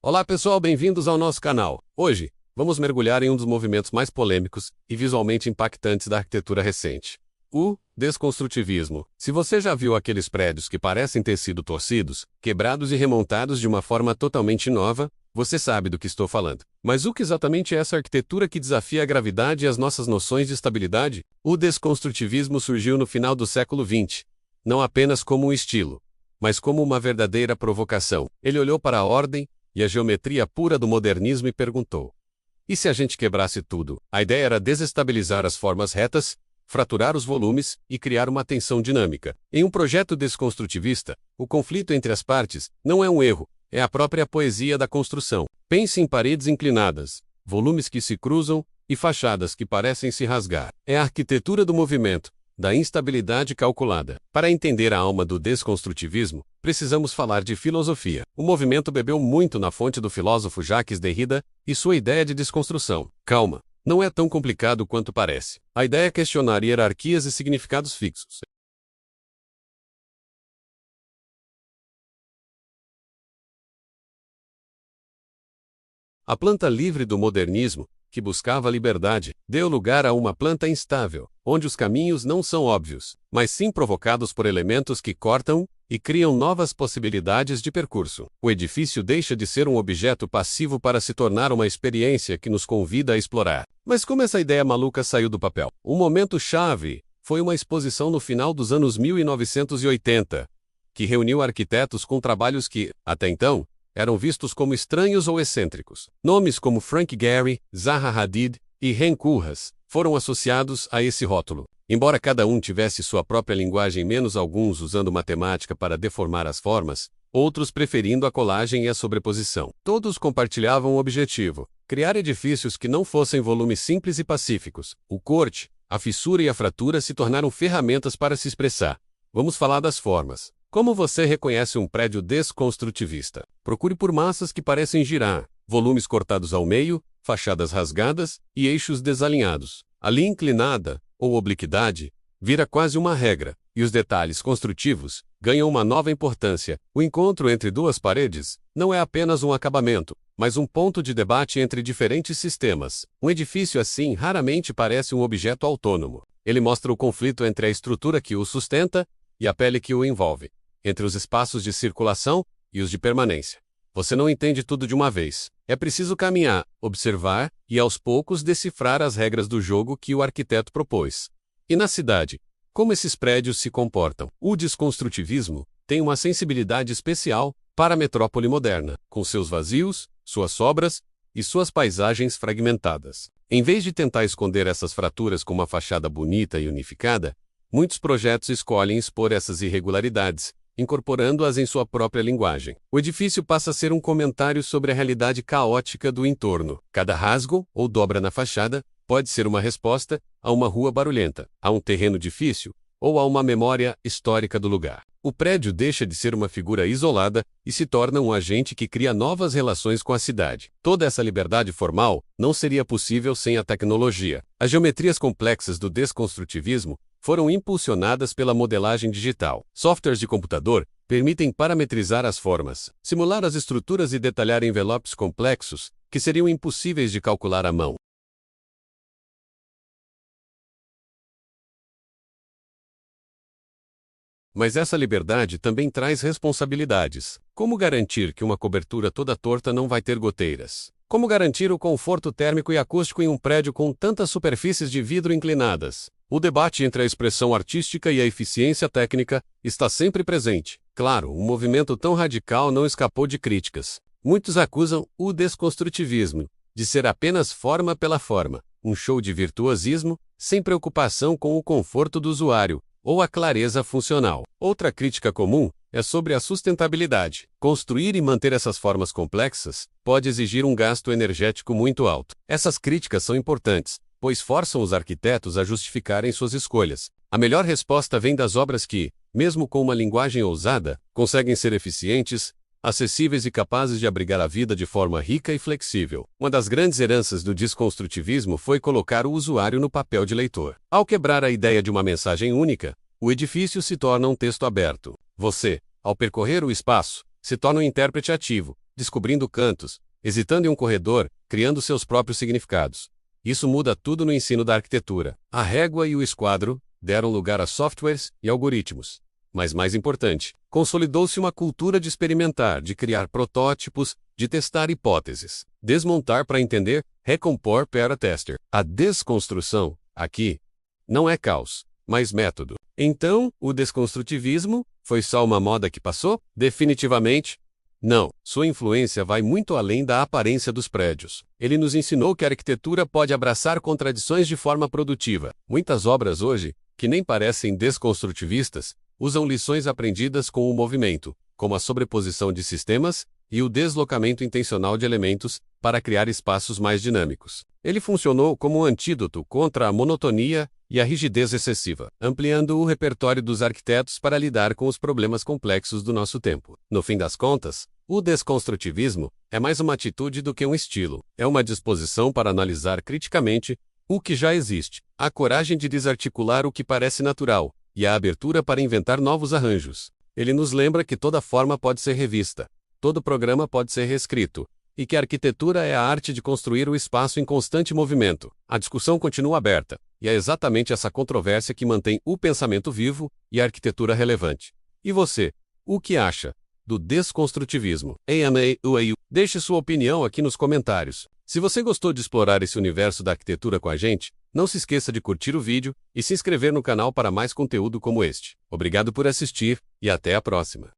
Olá pessoal, bem-vindos ao nosso canal. Hoje, vamos mergulhar em um dos movimentos mais polêmicos e visualmente impactantes da arquitetura recente: o desconstrutivismo. Se você já viu aqueles prédios que parecem ter sido torcidos, quebrados e remontados de uma forma totalmente nova, você sabe do que estou falando. Mas o que exatamente é essa arquitetura que desafia a gravidade e as nossas noções de estabilidade? O desconstrutivismo surgiu no final do século XX, não apenas como um estilo, mas como uma verdadeira provocação. Ele olhou para a ordem e a geometria pura do modernismo e perguntou: e se a gente quebrasse tudo? A ideia era desestabilizar as formas retas, fraturar os volumes e criar uma tensão dinâmica. Em um projeto desconstrutivista, o conflito entre as partes não é um erro, é a própria poesia da construção. Pense em paredes inclinadas, volumes que se cruzam e fachadas que parecem se rasgar. É a arquitetura do movimento, da instabilidade calculada. Para entender a alma do desconstrutivismo, precisamos falar de filosofia. O movimento bebeu muito na fonte do filósofo Jacques Derrida e sua ideia de desconstrução. Calma, não é tão complicado quanto parece. A ideia é questionar hierarquias e significados fixos. A planta livre do modernismo, que buscava a liberdade, deu lugar a uma planta instável, onde os caminhos não são óbvios, mas sim provocados por elementos que cortam e criam novas possibilidades de percurso. O edifício deixa de ser um objeto passivo para se tornar uma experiência que nos convida a explorar. Mas como essa ideia maluca saiu do papel? Um momento-chave foi uma exposição no final dos anos 1980, que reuniu arquitetos com trabalhos que, até então, eram vistos como estranhos ou excêntricos. Nomes como Frank Gehry, Zaha Hadid e Ren Koolhaas foram associados a esse rótulo. Embora cada um tivesse sua própria linguagem, menos alguns usando matemática para deformar as formas, outros preferindo a colagem e a sobreposição. Todos compartilhavam o objetivo: criar edifícios que não fossem volumes simples e pacíficos. O corte, a fissura e a fratura se tornaram ferramentas para se expressar. Vamos falar das formas. Como você reconhece um prédio desconstrutivista? Procure por massas que parecem girar, volumes cortados ao meio, fachadas rasgadas e eixos desalinhados. A linha inclinada, ou obliquidade, vira quase uma regra, e os detalhes construtivos ganham uma nova importância. O encontro entre duas paredes não é apenas um acabamento, mas um ponto de debate entre diferentes sistemas. Um edifício assim raramente parece um objeto autônomo. Ele mostra o conflito entre a estrutura que o sustenta e a pele que o envolve, entre os espaços de circulação e os de permanência. Você não entende tudo de uma vez. É preciso caminhar, observar e, aos poucos, decifrar as regras do jogo que o arquiteto propôs. E na cidade, como esses prédios se comportam? O desconstrutivismo tem uma sensibilidade especial para a metrópole moderna, com seus vazios, suas sobras e suas paisagens fragmentadas. Em vez de tentar esconder essas fraturas com uma fachada bonita e unificada, muitos projetos escolhem expor essas irregularidades, incorporando-as em sua própria linguagem. O edifício passa a ser um comentário sobre a realidade caótica do entorno. Cada rasgo ou dobra na fachada pode ser uma resposta a uma rua barulhenta, a um terreno difícil ou a uma memória histórica do lugar. O prédio deixa de ser uma figura isolada e se torna um agente que cria novas relações com a cidade. Toda essa liberdade formal não seria possível sem a tecnologia. As geometrias complexas do desconstrutivismo foram impulsionadas pela modelagem digital. Softwares de computador permitem parametrizar as formas, simular as estruturas e detalhar envelopes complexos que seriam impossíveis de calcular à mão. Mas essa liberdade também traz responsabilidades. Como garantir que uma cobertura toda torta não vai ter goteiras? Como garantir o conforto térmico e acústico em um prédio com tantas superfícies de vidro inclinadas? O debate entre a expressão artística e a eficiência técnica está sempre presente. Claro, um movimento tão radical não escapou de críticas. Muitos acusam o desconstrutivismo de ser apenas forma pela forma, um show de virtuosismo, sem preocupação com o conforto do usuário ou a clareza funcional. Outra crítica comum é sobre a sustentabilidade. Construir e manter essas formas complexas pode exigir um gasto energético muito alto. Essas críticas são importantes, pois forçam os arquitetos a justificarem suas escolhas. A melhor resposta vem das obras que, mesmo com uma linguagem ousada, conseguem ser eficientes, acessíveis e capazes de abrigar a vida de forma rica e flexível. Uma das grandes heranças do desconstrutivismo foi colocar o usuário no papel de leitor. Ao quebrar a ideia de uma mensagem única, o edifício se torna um texto aberto. Você, ao percorrer o espaço, se torna um intérprete ativo, descobrindo cantos, hesitando em um corredor, criando seus próprios significados. Isso muda tudo no ensino da arquitetura. A régua e o esquadro deram lugar a softwares e algoritmos. Mas mais importante, consolidou-se uma cultura de experimentar, de criar protótipos, de testar hipóteses, desmontar para entender, recompor para tester. A desconstrução, aqui, não é caos, mas método. Então, o desconstrutivismo foi só uma moda que passou? Definitivamente, não. Sua influência vai muito além da aparência dos prédios. Ele nos ensinou que a arquitetura pode abraçar contradições de forma produtiva. Muitas obras hoje, que nem parecem desconstrutivistas, usam lições aprendidas com o movimento, como a sobreposição de sistemas e o deslocamento intencional de elementos, para criar espaços mais dinâmicos. Ele funcionou como um antídoto contra a monotonia e a rigidez excessiva, ampliando o repertório dos arquitetos para lidar com os problemas complexos do nosso tempo. No fim das contas, o desconstrutivismo é mais uma atitude do que um estilo. É uma disposição para analisar criticamente o que já existe, a coragem de desarticular o que parece natural, e a abertura para inventar novos arranjos. Ele nos lembra que toda forma pode ser revista, todo programa pode ser reescrito, e que a arquitetura é a arte de construir o espaço em constante movimento. A discussão continua aberta, e é exatamente essa controvérsia que mantém o pensamento vivo e a arquitetura relevante. E você, o que acha do desconstrutivismo? Deixe sua opinião aqui nos comentários. Se você gostou de explorar esse universo da arquitetura com a gente, não se esqueça de curtir o vídeo e se inscrever no canal para mais conteúdo como este. Obrigado por assistir e até a próxima.